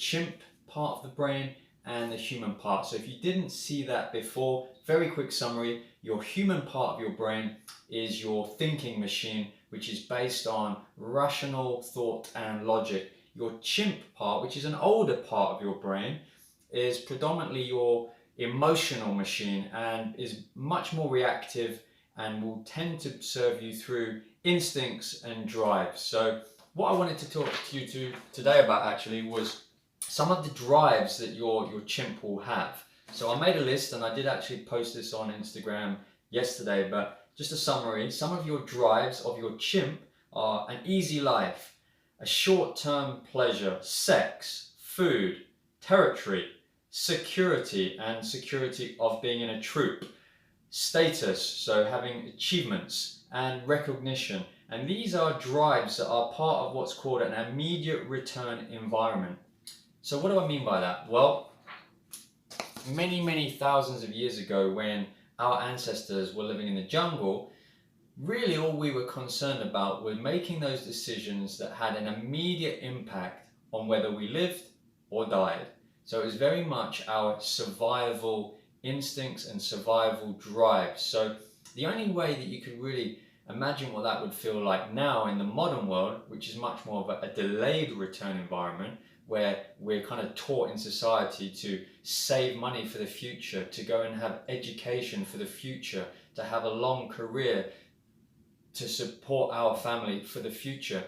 chimp part of the brain and the human part. So if you didn't see that before, very quick summary: your human part of your brain is your thinking machine, which is based on rational thought and logic. Your chimp part, which is an older part of your brain, is predominantly your emotional machine and is much more reactive and will tend to serve you through instincts and drives. So what I wanted to talk to you today about actually was some of the drives that your chimp will have. So I made a list, and I did actually post this on Instagram yesterday, but just a summary: some of your drives of your chimp are an easy life, a short-term pleasure, sex, food, territory, security, and security of being in a troop, status, so having achievements, and recognition. And these are drives that are part of what's called an immediate return environment. So what do I mean by that? Well, many thousands of years ago, when our ancestors were living in the jungle, really all we were concerned about were making those decisions that had an immediate impact on whether we lived or died. So it was very much our survival instincts and survival drives. So the only way that you could really imagine what that would feel like now in the modern world, which is much more of a delayed return environment, where we're kind of taught in society to save money for the future, to go and have education for the future, to have a long career, to support our family for the future.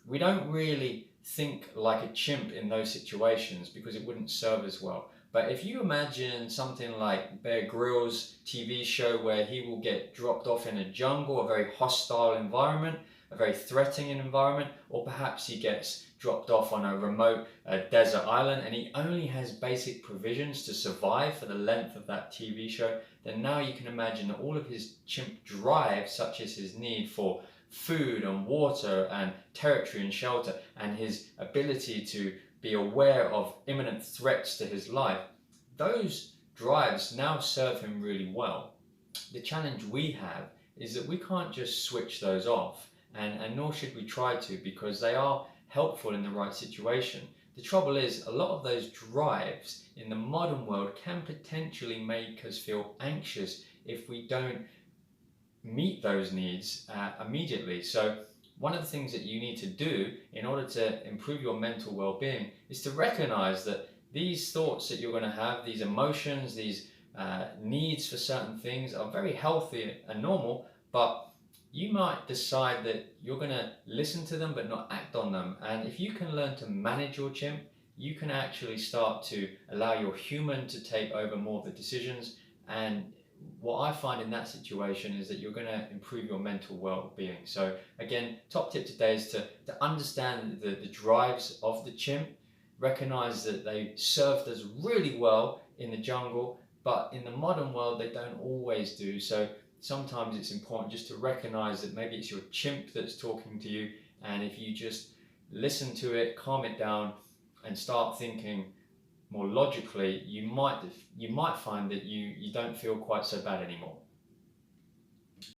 We don't really think like a chimp in those situations because it wouldn't serve us well. But if you imagine something like Bear Grylls' TV show, where he will get dropped off in a jungle, a very hostile environment, a very threatening environment, or perhaps he gets dropped off on a remote desert island and he only has basic provisions to survive for the length of that TV show, then now you can imagine that all of his chimp drive, such as his need for food and water and territory and shelter, and his ability to be aware of imminent threats to his life, those drives now serve him really well. The challenge we have is that we can't just switch those off, and nor should we try to, because they are helpful in the right situation. The trouble is, a lot of those drives in the modern world can potentially make us feel anxious if we don't meet those needs immediately. So one of the things that you need to do in order to improve your mental well-being is to recognize that these thoughts that you're going to have, these emotions, these needs for certain things are very healthy and normal, but you might decide that you're going to listen to them but not act on them. And if you can learn to manage your chimp, you can actually start to allow your human to take over more of the decisions. And what I find in that situation is that you're going to improve your mental well-being. So again, top tip today is to understand the drives of the chimp, recognize that they served us really well in the jungle, but in the modern world they don't always do. So sometimes it's important just to recognize that maybe it's your chimp that's talking to you, and if you just listen to it, calm it down, and start thinking more logically, you might find that you don't feel quite so bad anymore.